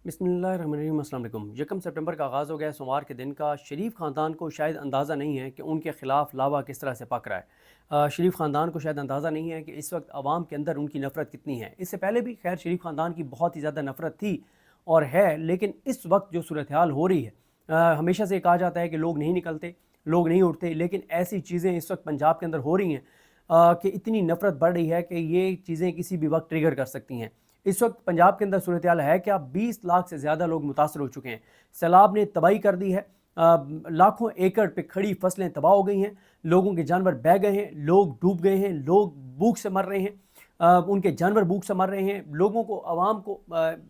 बिस्मिल्लाहिर्रहमानिर्रहीम। अस्सलाम वालेकुम। 1 सितंबर का आगाज़ हो गया सोमवार के दिन का। शरीफ ख़ानदान को शायद अंदाज़ा नहीं है कि उनके ख़िलाफ़ लावा किस तरह से पक रहा है। शरीफ ख़ानदान को शायद अंदाज़ा नहीं है कि इस वक्त आवाम के अंदर उनकी नफ़रत कितनी है। इससे पहले भी खैर शरीफ ख़ानदान की बहुत ही ज़्यादा नफ़रत थी और है, लेकिन इस वक्त जो सूरत हाल हो रही है, हमेशा से कहा जाता है कि लोग नहीं निकलते, लोग नहीं उठते, लेकिन ऐसी चीज़ें इस वक्त पंजाब के अंदर हो रही हैं कि इतनी नफ़रत बढ़ रही है कि ये चीज़ें किसी भी वक्त ट्रिगर कर सकती हैं। इस वक्त पंजाब के अंदर सूरत हाल है कि 20 लाख से ज़्यादा लोग मुतासर हो चुके हैं। सैलाब ने तबाही कर दी है। लाखों एकड़ पे खड़ी फसलें तबाह हो गई हैं, लोगों के जानवर बह गए हैं, लोग डूब गए हैं, लोग भूख से मर रहे हैं, उनके जानवर भूख से मर रहे हैं। लोगों को, आवाम को,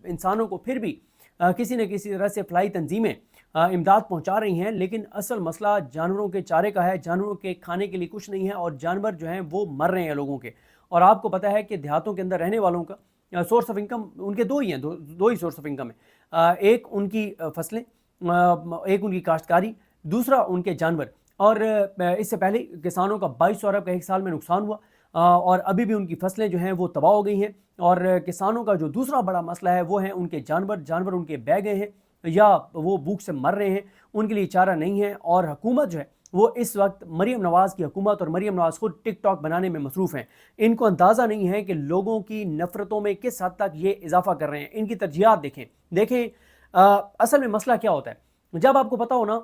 इंसानों को फिर भी किसी न किसी तरह से फलाई तंजीमें इमदाद पहुंचा रही हैं, लेकिन असल मसला जानवरों के चारे का है। जानवरों के खाने के लिए कुछ नहीं है और जानवर जो हैं वो मर रहे हैं लोगों के। और आपको पता है कि देहातों के अंदर रहने वालों का सोर्स ऑफ इनकम उनके दो ही हैं, दो ही सोर्स ऑफ इनकम है। एक उनकी फसलें, एक उनकी काश्तकारी, दूसरा उनके जानवर। और इससे पहले किसानों का 2200 अरब का एक साल में नुकसान हुआ और अभी भी उनकी फसलें जो हैं वो तबाह हो गई हैं। और किसानों का जो दूसरा बड़ा मसला है वो है उनके जानवर उनके बह गए हैं या वो भूख से मर रहे हैं, उनके लिए चारा नहीं है। और हुकूमत जो है वो इस वक्त मरीम नवाज़ की हुकूमत, और मरीम नवाज़ खुद टिकटॉक बनाने में मसरूफ़ हैं। इनको अंदाज़ा नहीं है कि लोगों की नफ़रतों में किस हद तक ये इजाफा कर रहे हैं। इनकी तरजीहात देखें। असल में मसला क्या होता है, जब आपको पता हो ना,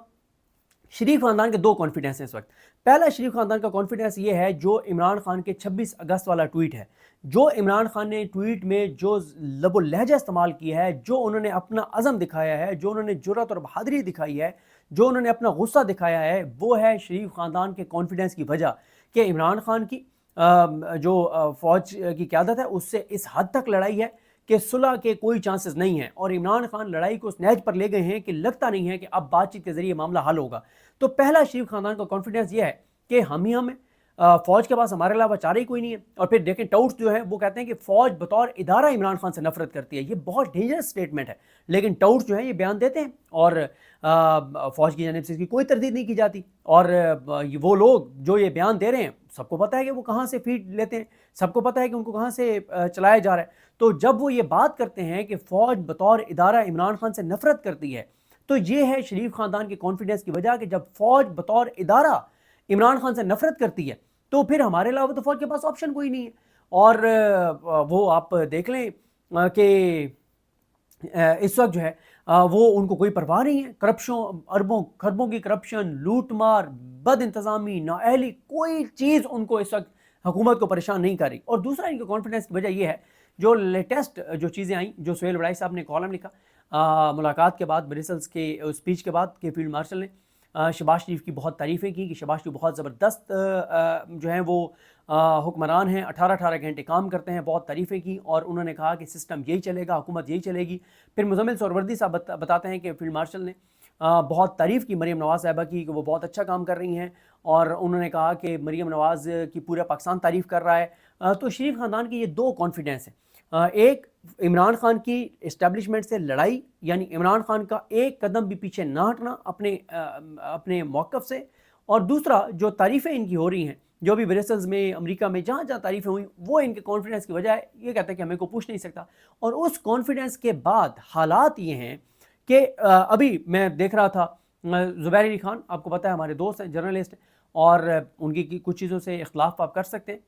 शरीफ खानदान के दो कॉन्फिडेंस हैं इस वक्त। पहला शरीफ खानदान का कॉन्फिडेंस ये है जो इमरान खान के 26 अगस्त वाला ट्वीट है। जो इमरान खान ने ट्वीट में जो लबो लहजा इस्तेमाल किया है, जो उन्होंने अपना अज़म दिखाया है, जो उन्होंने जुर्रत और बहादुरी दिखाई है, जो उन्होंने अपना गुस्सा दिखाया है, वो है शरीफ खानदान के कॉन्फिडेंस की वजह कि इमरान खान की जो फ़ौज की क़यादत है उससे इस हद तक लड़ाई है कि सुलह के कोई चांसेस नहीं है। और इमरान खान लड़ाई को उस नहज पर ले गए हैं कि लगता नहीं है कि अब बातचीत के जरिए मामला हल होगा। तो पहला शरीफ खानदान का कॉन्फिडेंस ये है कि हम ही हम हैं, फ़ौज के पास हमारे अलावा चारा ही कोई नहीं है। और फिर देखें टाउट्स जो है वो कहते हैं कि फ़ौज बतौर इदारा इमरान खान से नफरत करती है। ये बहुत डेंजरस स्टेटमेंट है, लेकिन टाउट्स जो है ये बयान देते हैं और फ़ौज की जानिब से इसकी कोई तरदीद नहीं की जाती। और वो लोग जो ये बयान दे रहे हैं सबको पता है कि वो कहाँ से फीड लेते हैं, सबको पता है कि उनको कहाँ से चलाया जा रहा है। तो जब वो ये बात करते हैं कि फ़ौज बतौर इदारा इमरान खान से नफरत करती है, तो ये है शरीफ खानदान के कॉन्फिडेंस की वजह कि जब फ़ौज बतौर इदारा इमरान खान से नफरत करती है तो फिर हमारे अलावा तो फ़ौज के पास ऑप्शन कोई नहीं है। और वो आप देख लें कि इस वक्त जो है वो उनको कोई परवाह नहीं है। करप्शन, अरबों खरबों की करप्शन, लूट मार, बद इंतज़ामी, नाअहली, कोई चीज़ उनको इस वक्त हुकूमत को परेशान नहीं कर रही। और दूसरा इनके कॉन्फिडेंस की वजह यह है, जो लेटेस्ट जो चीज़ें आई, जो सुहेल वड़ाई साहब ने कॉलम लिखा मुलाकात के बाद, ब्रिसल्स के स्पीच के बाद, के फील्ड मार्शल ने शहबाज शरीफ की बहुत तारीफ़ें की कि शहबाज शरीफ बहुत ज़बरदस्त जो हैं वो हुक्मरान हैं, 18-18 घंटे काम करते हैं, बहुत तारीफ़ें की। और उन्होंने कहा कि सिस्टम यही चलेगा, हुकूमत यही चलेगी। फिर मुज़म्मिल सोहरावर्दी साहब बताते हैं कि फील्ड मार्शल ने बहुत तारीफ़ की मरीम नवाज़ साहिबा की कि वो बहुत अच्छा काम कर रही हैं। और उन्होंने कहा कि मरीम नवाज़ की पूरा पाकिस्तान तारीफ़ कर रहा है। तो शरीफ ख़ानदान के ये दो कॉन्फिडेंस हैं, एक इमरान खान की इस्टेब्लिशमेंट से लड़ाई, यानी इमरान खान का एक कदम भी पीछे ना हटना अपने मौक़िफ़ से, और दूसरा जो तारीफ़ें इनकी हो रही हैं, जो भी ब्रसेल्स में, अमेरिका में, जहाँ जहाँ तारीफ़ें हुई, वो इनके कॉन्फिडेंस की वजह है। ये कहता है कि हमें को पूछ नहीं सकता। और उस कॉन्फिडेंस के बाद हालात ये हैं कि अभी मैं देख रहा था, ज़ुबैर अली खान आपको पता है हमारे दोस्त हैं, जर्नलिस्ट हैं, और उनकी कुछ चीज़ों से इख्तलाफ आप कर सकते हैं,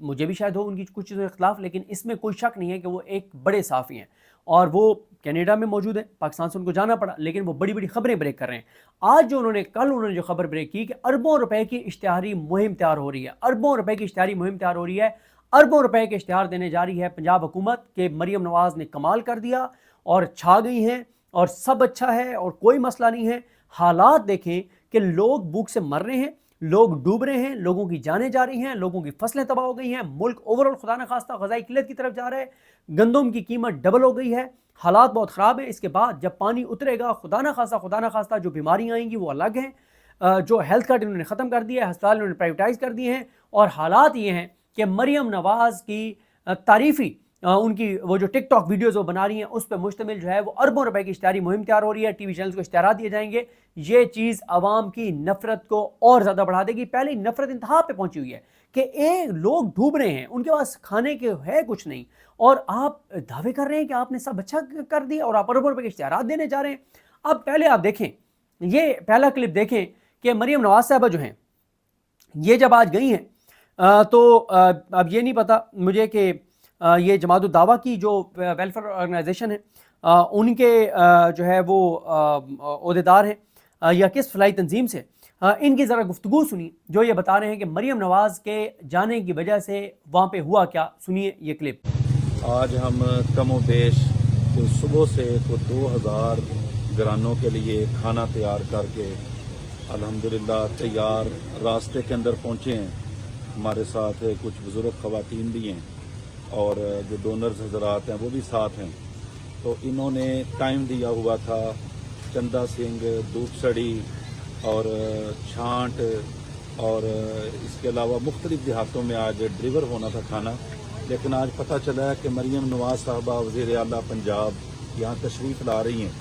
मुझे भी शायद हो उनकी कुछ चीज़ों से इख्तलाफ, लेकिन इसमें कोई शक नहीं है कि वो एक बड़े सहाफ़ी हैं और वो कनाडा में मौजूद है। पाकिस्तान से उनको जाना पड़ा, लेकिन वो बड़ी बड़ी खबरें ब्रेक कर रहे हैं। कल उन्होंने जो खबर ब्रेक की कि अरबों रुपए की इश्तिहारी मुहिम तैयार हो रही है, अरबों रुपए की इश्तिहारी मुहिम तैयार हो रही है, अरबों रुपए के इश्तिहार देने जा रही है पंजाब हुकूमत के मरीम नवाज़ ने कमाल कर दिया और छा गई हैं और सब अच्छा है और कोई मसला नहीं है। हालात देखें कि लोग भूख से मर रहे हैं, लोग डूब रहे हैं, लोगों की जानें जा रही हैं, लोगों की फसलें तबाह हो गई हैं, मुल्क ओवरऑल खुदा न खास्ता ग़ज़ाई किल्लत की तरफ जा रहा है, गंदम की कीमत डबल हो गई है, हालात बहुत ख़राब है। इसके बाद जब पानी उतरेगा, खुदा न खास्ता जो बीमारियाँ आएंगी वो अलग हैं। जो हेल्थ कार्ड इन्होंने ख़त्म कर दिया है, अस्पताल इन्होंने प्राइवेटाइज़ कर दिए हैं, और हालात ये हैं कि मरीम नवाज़ की तारीफ़ी ان کی وہ جو ٹک ٹاک ویڈیوز وہ بنا رہی ہیں اس پہ مشتمل جو ہے وہ اربوں روپے کی اشتہاری مہم تیار ہو رہی ہے، ٹی وی چینلز کو اشتہارات دیے جائیں گے. یہ چیز عوام کی نفرت کو اور زیادہ بڑھا دے گی. پہلے ہی نفرت انتہا پہ پہنچی ہوئی ہے کہ لوگ ڈوب رہے ہیں، ان کے پاس کھانے کے ہے کچھ نہیں، اور آپ دعوے کر رہے ہیں کہ آپ نے سب اچھا کر دیا اور آپ اربوں روپے کے اشتہارات دینے جا رہے ہیں. اب پہلے آپ دیکھیں، یہ پہلا کلپ دیکھیں کہ مریم نواز صاحبہ جو ہیں یہ جب آج گئی ہیں تو اب یہ نہیں پتا مجھے کہ یہ جماعت الدعوہ کی جو ویلفیئر آرگنائزیشن ہے ان کے جو ہے وہ عہدیدار ہیں یا کس فلاحی تنظیم سے، ان کی ذرا گفتگو سنی جو یہ بتا رہے ہیں کہ مریم نواز کے جانے کی وجہ سے وہاں پہ ہوا کیا. سنیے یہ کلپ. آج ہم کم و بیش صبح سے 2000 گرانوں کے لیے کھانا تیار کر کے الحمدللہ تیار راستے کے اندر پہنچے ہیں. ہمارے ساتھ کچھ بزرگ خواتین بھی ہیں اور جو ڈونرز حضرات ہیں وہ بھی ساتھ ہیں. تو انہوں نے ٹائم دیا ہوا تھا چندہ سنگھ، دودھ سڑی اور چھانٹ اور اس کے علاوہ مختلف دیہاتوں میں آج ڈلیور ہونا تھا کھانا، لیکن آج پتہ چلا ہے کہ مریم نواز صاحبہ وزیر اعلیٰ پنجاب یہاں تشریف لا رہی ہیں.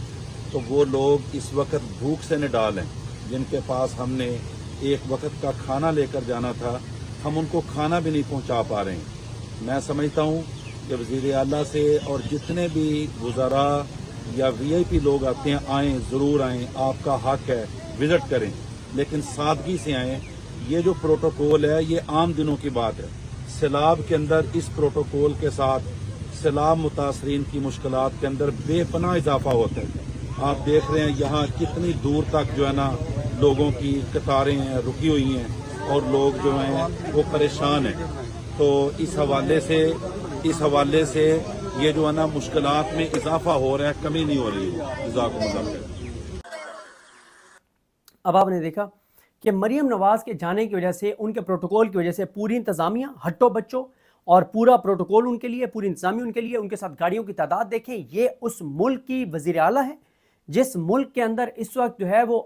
تو وہ لوگ اس وقت بھوک سے نڈال ہیں جن کے پاس ہم نے ایک وقت کا کھانا لے کر جانا تھا، ہم ان کو کھانا بھی نہیں پہنچا پا رہے ہیں. میں سمجھتا ہوں کہ وزیر اعلیٰ سے اور جتنے بھی وزراء یا وی آئی پی لوگ آتے ہیں آئیں، ضرور آئیں، آپ کا حق ہے وزٹ کریں، لیکن سادگی سے آئیں. یہ جو پروٹوکول ہے یہ عام دنوں کی بات ہے. سیلاب کے اندر اس پروٹوکول کے ساتھ سیلاب متاثرین کی مشکلات کے اندر بے پناہ اضافہ ہوتا ہے. آپ دیکھ رہے ہیں یہاں کتنی دور تک جو ہے نا لوگوں کی قطاریں ہیں رکی ہوئی ہیں اور لوگ جو ہیں وہ پریشان ہیں. تو اس حوالے سے یہ جو ہے نا مشکلات میں اضافہ ہو رہا ہے، کمی نہیں ہو رہی ہے. جزاکم اللہ خیر. اب آپ نے دیکھا کہ مریم نواز کے جانے کی وجہ سے، ان کے پروٹوکول کی وجہ سے پوری انتظامیہ ہٹو بچوں اور پورا پروٹوکول ان کے لیے، پوری انتظامیہ ان کے لیے، ان کے ساتھ گاڑیوں کی تعداد دیکھیں. یہ اس ملک کی وزیر اعلیٰ ہے جس ملک کے اندر اس وقت جو ہے وہ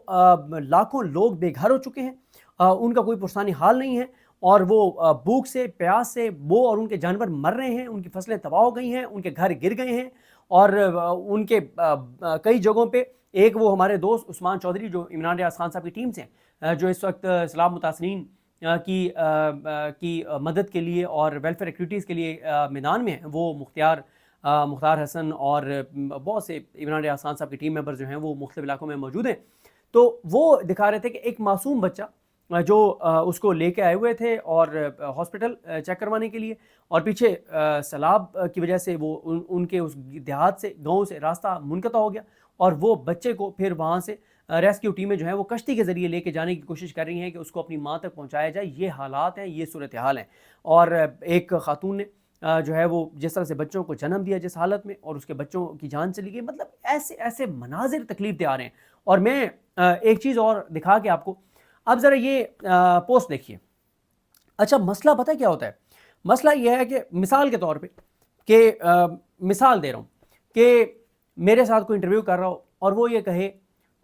لاکھوں لوگ بے گھر ہو چکے ہیں، ان کا کوئی پرسانی حال نہیں ہے اور وہ بھوک سے، پیاس سے، وہ اور ان کے جانور مر رہے ہیں، ان کی فصلیں تباہ ہو گئی ہیں، ان کے گھر گر گئے ہیں اور ان کے کئی جگہوں پہ ایک وہ ہمارے دوست عثمان چودھری جو عمران ریاض خان صاحب کی ٹیم سے ہیں، جو اس وقت سیلاب متاثرین کی مدد کے لیے اور ویلفیئر ایکٹیویٹیز کے لیے میدان میں ہیں، وہ مختار حسن اور بہت سے عمران ریاض خان صاحب کی ٹیم ممبر جو ہیں وہ مختلف علاقوں میں موجود ہیں. تو وہ دکھا رہے تھے کہ ایک معصوم بچہ جو اس کو لے کے آئے ہوئے تھے اور ہاسپٹل چیک کروانے کے لیے، اور پیچھے سیلاب کی وجہ سے وہ ان کے اس دیہات سے، گاؤں سے راستہ منقطع ہو گیا اور وہ بچے کو پھر وہاں سے ریسکیو ٹیمیں جو ہیں وہ کشتی کے ذریعے لے کے جانے کی کوشش کر رہی ہیں کہ اس کو اپنی ماں تک پہنچایا جائے. یہ حالات ہیں، یہ صورتحال ہیں. اور ایک خاتون نے جو ہے وہ جس طرح سے بچوں کو جنم دیا جس حالت میں، اور اس کے بچوں کی جان چلی گئی، مطلب ایسے مناظر تکلیف دے آ رہے ہیں. اور میں ایک چیز اور دکھا کے آپ کو، اب ذرا یہ پوسٹ دیکھیے. اچھا مسئلہ پتہ کیا ہوتا ہے؟ مسئلہ یہ ہے کہ مثال کے طور پہ کہ مثال دے رہا ہوں کہ میرے ساتھ کوئی انٹرویو کر رہا ہو اور وہ یہ کہے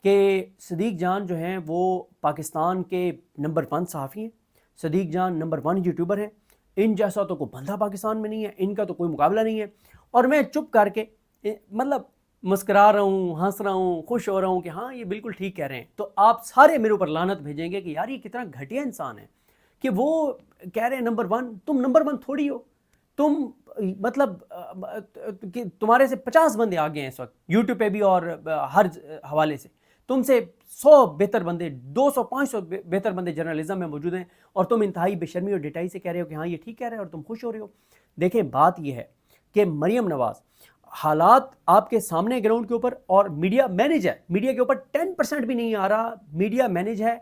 کہ صدیق جان جو ہیں وہ پاکستان کے نمبر 1 صحافی ہیں، صدیق جان نمبر 1 یوٹیوبر ہیں، ان جیسا تو کوئی بندہ پاکستان میں نہیں ہے، ان کا تو کوئی مقابلہ نہیں ہے. اور میں چپ کر کے مطلب مسکرا رہا ہوں، ہنس رہا ہوں، خوش ہو رہا ہوں کہ ہاں یہ بالکل ٹھیک کہہ رہے ہیں. تو آپ سارے میرے اوپر لعنت بھیجیں گے کہ یار یہ کتنا گھٹیا انسان ہے کہ وہ کہہ رہے ہیں نمبر 1. تم نمبر 1 تھوڑی ہو، تم مطلب کہ تمہارے سے 50 بندے آگے ہیں اس وقت یوٹیوب پہ بھی اور ہر حوالے سے. تم سے 100 بہتر بندے، 200 500 بہتر بندے جرنلزم میں موجود ہیں، اور تم انتہائی بے شرمی اور ڈٹائی سے کہہ رہے ہو کہ ہاں یہ ٹھیک کہہ رہے ہیں اور تم خوش ہو رہے ہو. دیکھیں بات یہ ہے کہ مریم نواز، حالات آپ کے سامنے گراؤنڈ کے اوپر، اور میڈیا مینج ہے، میڈیا کے اوپر 10% بھی نہیں آ رہا، میڈیا مینج ہے.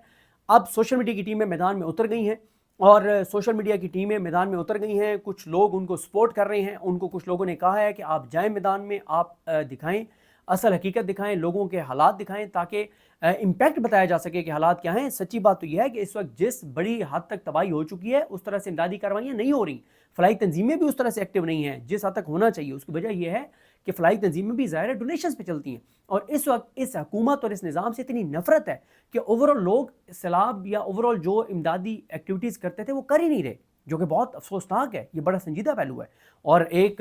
اب سوشل میڈیا کی ٹیمیں میدان میں اتر گئی ہیں اور سوشل میڈیا کی ٹیمیں میدان میں اتر گئی ہیں. کچھ لوگ ان کو سپورٹ کر رہے ہیں، ان کو کچھ لوگوں نے کہا ہے کہ آپ جائیں میدان میں، آپ دکھائیں، اصل حقیقت دکھائیں، لوگوں کے حالات دکھائیں تاکہ امپیکٹ بتایا جا سکے کہ حالات کیا ہیں. سچی بات تو یہ ہے کہ اس وقت جس بڑی حد تک تباہی ہو چکی ہے اس طرح سے امدادی کارروائیاں نہیں ہو رہی، فلاحی تنظیمیں بھی اس طرح سے ایکٹیو نہیں ہیں جس حد تک ہونا چاہیے. اس کی وجہ یہ ہے کہ فلاحی تنظیمیں بھی ظاہر ڈونیشنز پہ چلتی ہیں، اور اس وقت اس حکومت اور اس نظام سے اتنی نفرت ہے کہ اوورآل لوگ سیلاب یا اوورآل جو امدادی ایکٹیویٹیز کرتے تھے وہ کر ہی نہیں رہے، جو کہ بہت افسوسناک ہے. یہ بڑا سنجیدہ پہلو ہے. اور ایک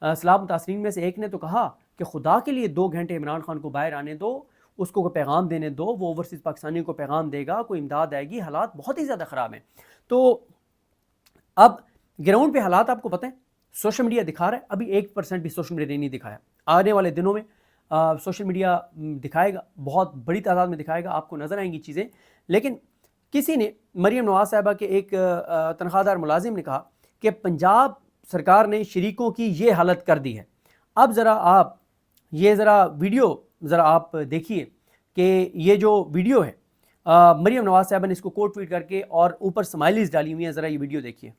सलाह मुतासरीन में से एक ने तो कहा कि खुदा के लिए 2 घंटे इमरान खान को बाहर आने दो, उसको कोई पैगाम देने दो, वो ओवरसीज़ पाकिस्तानियों को पैगाम देगा, कोई इमदाद आएगी। हालात बहुत ही ज़्यादा ख़राब हैं। तो अब ग्राउंड पे हालात आपको पता है, सोशल मीडिया दिखा रहा है, अभी 1% भी सोशल मीडिया ने नहीं दिखाया। आने वाले दिनों में सोशल मीडिया दिखाएगा, बहुत बड़ी तादाद में दिखाएगा, आपको नज़र आएंगी चीज़ें। लेकिन किसी ने, मरीम नवाज़ साहिबा के एक तनख्वाहदार मुलाजिम ने कहा कि पंजाब सरकार ने शरीकों की ये हालत कर दी है। अब ज़रा आप ये वीडियो आप देखिए कि ये जो वीडियो है, मरीम नवाज़ साहिबा ने इसको कोट ट्वीट करके और ऊपर स्माइलीज डाली हुई हैं। ज़रा ये वीडियो देखिए।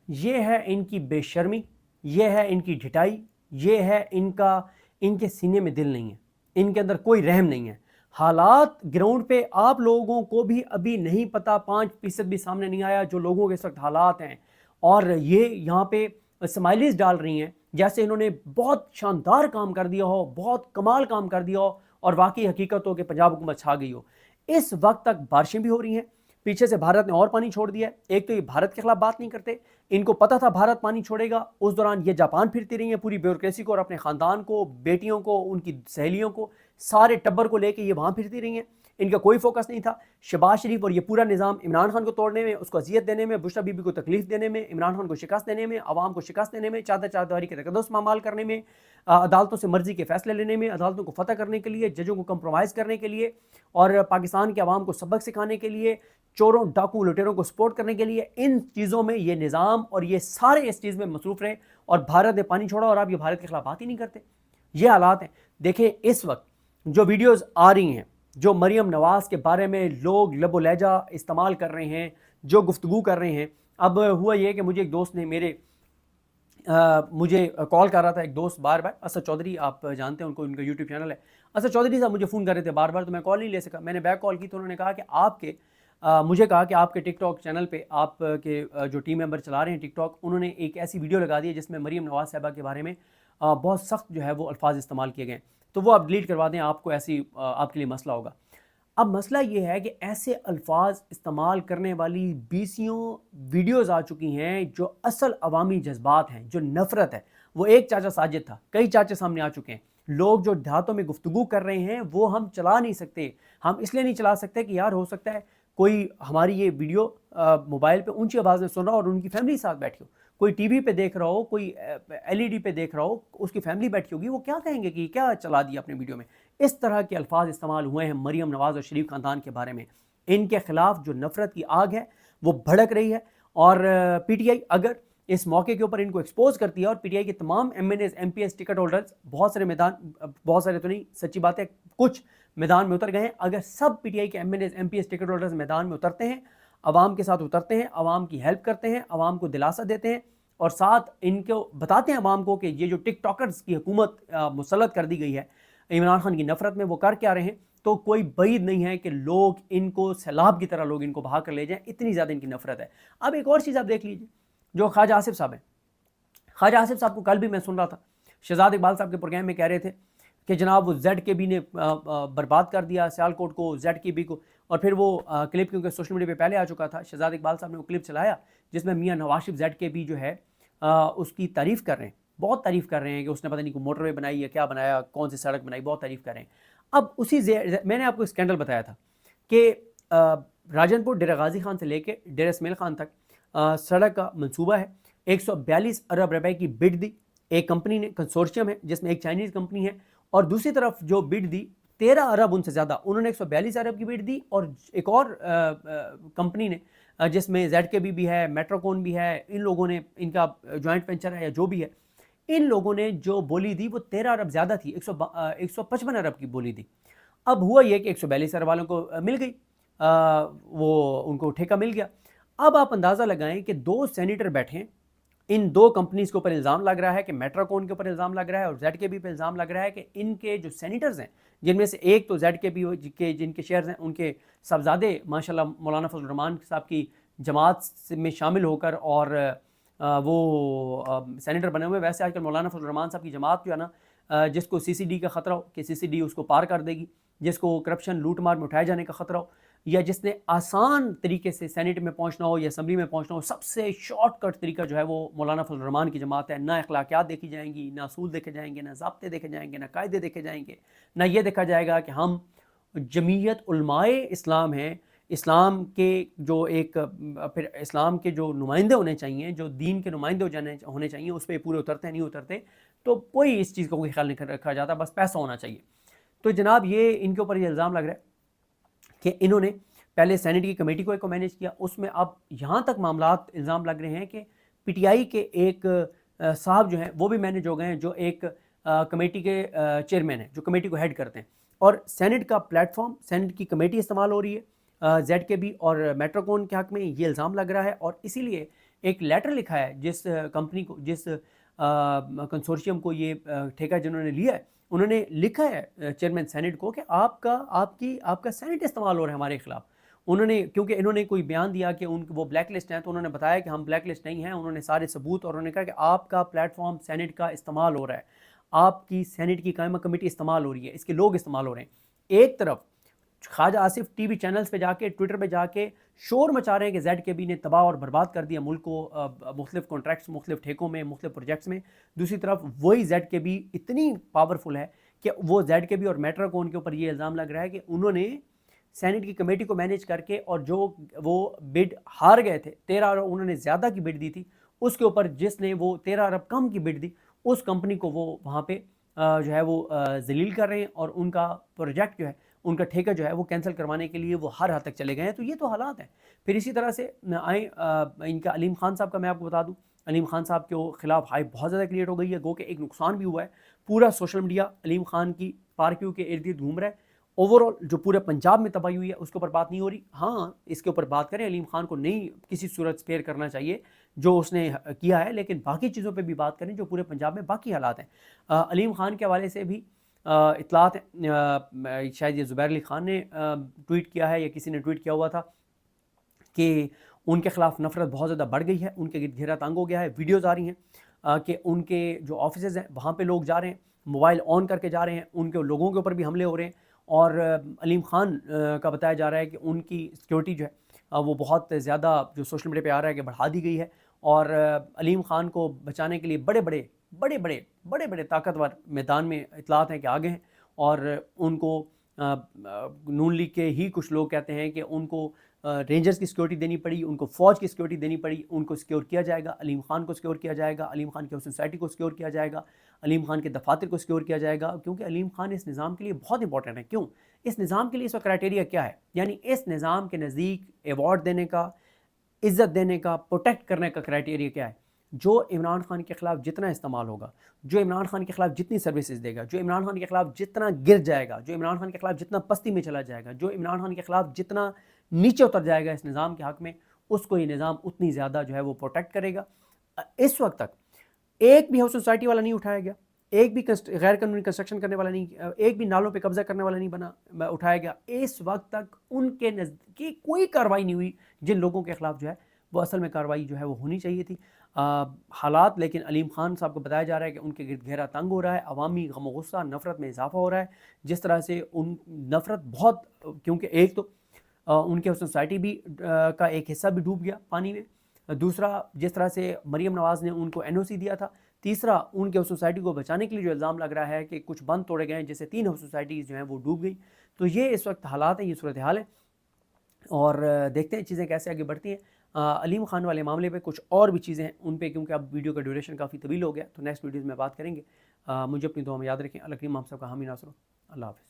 ये है इनकी बेशर्मी, ये है इनकी ढिठाई, ये है इनके सीने में दिल नहीं है, इनके अंदर कोई रहम नहीं है। हालात ग्राउंड पे आप लोगों को भी अभी नहीं पता, 5% भी सामने नहीं आया जो लोगों के इस वक्त हालात हैं। और ये यहाँ पे स्माइलीज डाल रही हैं जैसे इन्होंने बहुत शानदार काम कर दिया हो, बहुत कमाल काम कर दिया हो और वाकई हकीकत हो कि पंजाब हुकूमत छा गई हो। इस वक्त तक बारिशें भी हो रही हैं, पीछे से भारत ने और पानी छोड़ दिया है। एक तो ये भारत के खिलाफ बात नहीं करते, इनको पता था भारत पानी छोड़ेगा, उस दौरान ये जापान फिरती रही हैं, पूरी ब्यूरोक्रेसी को और अपने ख़ानदान को, बेटियों को, उनकी सहेलियों को, सारे टब्बर को लेके ये वहाँ फिरती रही हैं। इनका कोई फोकस नहीं था। शहबाज शरीफ और ये पूरा निज़ाम इमरान खान को तोड़ने में, उसको अजियत देने में, बुशरा बीबी को तकलीफ देने में, इमरान खान को शिकस्त देने में, आवाम को शिकस्त देने में, चादर चारदीवारी के तकद्दुस मामाल करने में, अदालतों से मर्जी के फैसले लेने में, अदालतों को फतह करने के लिए, जजों को कंप्रोमाइज़ करने के लिए और पाकिस्तान के आवाम को सबक सिखाने के लिए, चोरों डाकू लुटेरों को सपोर्ट करने के लिए, इन चीज़ों में ये निज़ाम और ये सारे इस चीज़ में मसरूफ़ रहे और भारत ने पानी छोड़ा और आप ये भारत के खिलाफ बात ही नहीं करते। ये हालात हैं। देखिए इस वक्त जो वीडियोज़ आ रही हैं, जो मरीम नवाज़ के बारे में लोग लबो लहजा इस्तेमाल कर रहे हैं, जो गुफ्तगू कर रहे हैं। अब हुआ ये कि मुझे एक दोस्त ने मुझे कॉल कर रहा था, एक दोस्त बार बार, असद चौधरी, आप जानते हैं उनको, उनका यूट्यूब चैनल है। असद चौधरी साहब मुझे फ़ोन कर रहे थे बार बार, तो मैं कॉल नहीं ले सका। मैंने बैक कॉल की तो उन्होंने कहा कि मुझे कहा कि आपके टिकटॉक चैनल पे आपके जो टीम मेंबर चला रहे हैं टिकटॉक, उन्होंने एक ऐसी वीडियो लगा दी है जिसमें मरीम नवाज़ साहिबा के बारे में बहुत सख्त जो है वो अल्फाज इस्तेमाल किए गए, तो वो आप डिलीट करवा दें, आपको ऐसी आपके लिए मसला होगा। अब मसला ये है कि ऐसे अल्फाज इस्तेमाल करने वाली 20 वीडियोज़ आ चुकी हैं जो असल अवामी जज्बात हैं, जो नफ़रत है। वो एक चाचा साजिद था, कई चाचे सामने आ चुके हैं। लोग जो देहातों में गुफ्तगू कर रहे हैं वो हम चला नहीं सकते। हम इसलिए नहीं चला सकते कि यार हो सकता है कोई हमारी ये वीडियो मोबाइल पे ऊंची आवाज़ में सुन रहा हो और उनकी फैमिली साथ बैठी हो, कोई टीवी पे देख रहा हो, कोई एलईडी पे देख रहा हो, उसकी फैमिली बैठी होगी, वो क्या कहेंगे कि क्या चला दिया अपने वीडियो में। इस तरह के अल्फाज इस्तेमाल हुए हैं मरीम नवाज़ और शरीफ ख़ानदान के बारे में। इनके खिलाफ जो नफ़रत की आग है वो भड़क रही है और पीटीआई अगर इस मौके के ऊपर इनको एक्सपोज करती है और पीटीआई के तमाम एमएनएस एमपीएस टिकट होल्डर्स, बहुत सारे तो नहीं, सच्ची बात है कुछ मैदान में उतर गए हैं। अगर सब पीटीआई के एमएनएस एमपीएस टिकट होल्डर्स मैदान में उतरते हैं, आवाम के साथ उतरते हैं, आवाम की हेल्प करते हैं, आवाम को दिलासा देते हैं और साथ इनको बताते हैं आवाम को कि ये जो टिकटॉकर्स की हुकूमत मुसल्लत कर दी गई है इमरान खान की नफ़रत में, वो कर क्या रहे हैं, तो कोई बैद नहीं है कि लोग इनको सैलाब की तरह लोग इनको बहा कर ले जाएं, इतनी ज़्यादा इनकी नफ़रत है। अब एक और चीज़ आप देख लीजिए, जो ख्वाजा आसिफ साहब हैं, ख्वाजा आसिफ साहब को कल भी मैं सुन रहा था, शहजाद इकबाल साहब के प्रोग्राम में कह रहे थे कि जनाब वो ZKB ने बर्बाद कर दिया सियालकोट को, ZKB को। और फिर वो क्लिप क्योंकि सोशल मीडिया पे पहले आ चुका था, शहजाद इकबाल साहब ने वो क्लिप चलाया जिसमें मियाँ नवाज शरीफ ZKB जो है उसकी तारीफ़ कर रहे हैं, बहुत तारीफ़ कर रहे हैं कि उसने पता नहीं को मोटरवे बनाई है, क्या बनाया, कौन सी सड़क बनाई, बहुत तारीफ़ कर रहे हैं। अब मैंने आपको स्कैंडल बताया था कि राजनपुर डेरा गाजी खान से लेके डेरा इसमाइल खान तक सड़क का मंसूबा है। 142 अरब रुपए की बिड दी एक कंपनी ने, कंसोर्शियम है जिसमें एक चाइनीज़ कंपनी है, और दूसरी तरफ जो बिड दी 13 अरब उनसे ज़्यादा, उन्होंने 142 अरब की बिड दी। और एक और कंपनी ने जिसमें ZKB भी है, मेट्रोकॉन भी है, इन लोगों ने, इनका जॉइंट वेंचर है या जो भी है, इन लोगों ने जो बोली दी वो 13 अरब ज़्यादा थी, 155 अरब की बोली दी। अब हुआ ये कि 142 अरब वालों को मिल गई, वो उनको ठेका मिल गया। अब आप अंदाज़ा लगाएं कि 2 सेनेटर बैठे हैं ان دو کمپنیز کے اوپر الزام لگ رہا ہے کہ میٹراکون کے اوپر الزام لگ رہا ہے اور زیڈ کے بی پہ الزام لگ رہا ہے کہ ان کے جو سینیٹرز ہیں، جن میں سے ایک تو زیڈ کے بی کے جن کے شیئرز ہیں، ان کے صاحبزادے ماشاءاللہ مولانا فضل الرحمان صاحب کی جماعت میں شامل ہو کر اور وہ سینیٹر بنے ہوئے. ویسے آج کل مولانا فضل الرحمان صاحب کی جماعت جو ہے نا، جس کو سی سی ڈی کا خطرہ ہو کہ سی سی ڈی اس کو پار کر دے گی، جس کو کرپشن لوٹ مار میں اٹھائے جانے کا خطرہ ہو، یا جس نے آسان طریقے سے سینیٹ میں پہنچنا ہو یا اسمبلی میں پہنچنا ہو، سب سے شارٹ کٹ طریقہ جو ہے وہ مولانا فضل الرحمان کی جماعت ہے. نہ اخلاقیات دیکھی جائیں گی، نہ اصول دیکھے جائیں گے، نہ ضابطے دیکھے جائیں گے، نہ قاعدے دیکھے جائیں گے، نہ یہ دیکھا جائے گا کہ ہم جمعیت علماء اسلام ہیں، اسلام کے جو ایک پھر اسلام کے جو نمائندے ہونے چاہیے، جو دین کے نمائندے ہونے چاہیے، اس پہ پورے اترتے ہیں نہیں اترتے. تو کوئی اس چیز کا کوئی خیال نہیں رکھا جاتا، بس پیسہ ہونا چاہیے. تو جناب یہ ان کے اوپر یہ الزام لگ رہا ہے کہ انہوں نے پہلے سینٹ کی کمیٹی کو مینیج کیا، اس میں اب یہاں تک معاملات الزام لگ رہے ہیں کہ پی ٹی آئی کے ایک صاحب جو ہیں وہ بھی مینیج ہو گئے ہیں، جو ایک کمیٹی کے چیئرمین ہیں، جو کمیٹی کو ہیڈ کرتے ہیں. اور سینٹ کا پلیٹ فارم، سینٹ کی کمیٹی استعمال ہو رہی ہے زیڈ کے بی اور میٹراکون کے حق میں، یہ الزام لگ رہا ہے. اور اسی لیے ایک لیٹر لکھا ہے جس کمپنی کو، جس کنسورشیم کو یہ ٹھیکہ جنہوں نے لیا ہے، انہوں نے لکھا ہے چیئرمین سینٹ کو کہ آپ کا سینٹ استعمال ہو رہا ہے ہمارے خلاف. انہوں نے کیونکہ انہوں نے کوئی بیان دیا کہ وہ بلیک لسٹ ہیں، تو انہوں نے بتایا کہ ہم بلیک لسٹ نہیں ہیں. انہوں نے سارے ثبوت، اور انہوں نے کہا کہ آپ کا پلیٹ فارم سینٹ کا استعمال ہو رہا ہے، آپ کی سینٹ کی قائمہ کمیٹی استعمال ہو رہی ہے، اس کے لوگ استعمال ہو رہے ہیں. ایک طرف خواجہ آصف ٹی وی چینلز پہ جا کے، ٹویٹر پہ جا کے شور مچا رہے ہیں کہ زیڈ کے بی نے تباہ اور برباد کر دیا ملک کو مختلف کانٹریکٹس، مختلف ٹھیکوں میں، مختلف پروجیکٹس میں. دوسری طرف وہی زیڈ کے بی اتنی پاورفل ہے کہ وہ زیڈ کے بی اور میٹراکون کے اوپر یہ الزام لگ رہا ہے کہ انہوں نے سینٹ کی کمیٹی کو مینیج کر کے، اور جو وہ بڈ ہار گئے تھے 13 ارب انہوں نے زیادہ کی بڈ دی تھی، اس کے اوپر جس نے وہ 13 ارب کم کی بڈ دی، اس کمپنی کو وہ وہاں پہ جو ہے وہ ذلیل کر رہے ہیں، اور ان کا پروجیکٹ جو ہے، ان کا ٹھیکہ جو ہے وہ کینسل کروانے کے لیے وہ ہر حد تک چلے گئے ہیں. تو یہ تو حالات ہیں. پھر اسی طرح سے آئیں ان کا علیم خان صاحب کا میں آپ کو بتا دوں، علیم خان صاحب کے خلاف ہائی بہت زیادہ کریٹ ہو گئی ہے، گو کہ ایک نقصان بھی ہوا ہے. پورا سوشل میڈیا علیم خان کی پارکیوں کے ارد گرد گھوم رہا ہے. اوور آل جو پورے پنجاب میں تباہی ہوئی ہے اس کے اوپر بات نہیں ہو رہی. ہاں اس کے اوپر بات کریں، علیم خان کو نہیں کسی صورت اسپیئر کرنا چاہیے جو اس نے کیا ہے، لیکن باقی چیزوں پہ بھی بات کریں جو پورے پنجاب میں باقی حالات ہیں. علیم خان کے حوالے سے بھی اطلاعات ہیں، شاید یہ زبیر علی خان نے ٹویٹ کیا ہے یا کسی نے ٹویٹ کیا ہوا تھا کہ ان کے خلاف نفرت بہت زیادہ بڑھ گئی ہے، ان کے گرد گھیرا تنگ ہو گیا ہے. ویڈیوز آ رہی ہیں کہ ان کے جو آفیسز ہیں وہاں پہ لوگ جا رہے ہیں، موبائل آن کر کے جا رہے ہیں، ان کے لوگوں کے اوپر بھی حملے ہو رہے ہیں. اور علیم خان کا بتایا جا رہا ہے کہ ان کی سیکیورٹی جو ہے وہ بہت زیادہ جو سوشل میڈیا پہ آ رہا ہے کہ بڑھا دی گئی ہے. اور علیم خان کو بچانے کے لیے بڑے بڑے طاقتور میدان میں اطلاعات ہیں کہ آگے ہیں. اور ان کو نون لیگ کے ہی کچھ لوگ کہتے ہیں کہ ان کو رینجرز کی سیکیورٹی دینی پڑی، ان کو فوج کی سیکیورٹی دینی پڑی، ان کو سیکیور کیا جائے گا، علیم خان کو سیکیور کیا جائے گا، علیم خان کی سوسائٹی کو سیکیور کیا جائے گا، علیم خان کے دفاتر کو سیکیور کیا جائے گا. کیونکہ علیم خان اس نظام کے لیے بہت امپورٹنٹ ہے. کیوں؟ اس نظام کے لیے اس کا کرائٹیریا کیا ہے؟ یعنی اس نظام کے نزدیک ایوارڈ دینے کا، عزت دینے کا، پروٹیکٹ کرنے کا کرائٹیریا کیا ہے؟ جو عمران خان کے خلاف جتنا استعمال ہوگا، جو عمران خان کے خلاف جتنی سروسز دے گا، جو عمران خان کے خلاف جتنا گر جائے گا، جو عمران خان کے خلاف جتنا پستی میں چلا جائے گا، جو عمران خان کے خلاف جتنا نیچے اتر جائے گا اس نظام کے حق میں، اس کو یہ نظام اتنی زیادہ جو ہے وہ پروٹیکٹ کرے گا. اس وقت تک ایک بھی ہاؤس سوسائٹی والا نہیں اٹھایا گیا، ایک بھی غیر قانونی کنسٹرکشن کرنے والا نہیں، ایک بھی نالوں پہ قبضہ کرنے والا نہیں اٹھایا گیا. اس وقت تک ان کے نزدیک کوئی کارروائی نہیں ہوئی جن لوگوں کے خلاف جو ہے وہ اصل میں کارروائی جو ہے وہ ہونی چاہیے تھی. حالات لیکن علیم خان صاحب کو بتایا جا رہا ہے کہ ان کے گرد گھیرا تنگ ہو رہا ہے، عوامی غم و غصہ، نفرت میں اضافہ ہو رہا ہے. جس طرح سے ان نفرت بہت، کیونکہ ایک تو ان کے سوسائٹی بھی کا ایک حصہ بھی ڈوب گیا پانی میں، دوسرا جس طرح سے مریم نواز نے ان کو این او سی دیا تھا، تیسرا ان کے سوسائٹی کو بچانے کے لیے جو الزام لگ رہا ہے کہ کچھ بند توڑے گئے ہیں جیسے 3 ہاؤس سوسائٹیز جو ہیں وہ ڈوب گئی. تو یہ اس وقت حالات ہیں، یہ صورتحال ہے، اور دیکھتے ہیں چیزیں کیسے آگے بڑھتی ہیں. علیم خان والے معاملے پہ کچھ اور بھی چیزیں ہیں ان پہ، کیونکہ اب ویڈیو کا ڈیوریشن کافی طویل ہو گیا، تو نیکسٹ ویڈیوز میں بات کریں گے. مجھے اپنی دعا میں یاد رکھیں. اللہ کریم ہم سب کا حامی ناصر ہو. اللہ حافظ.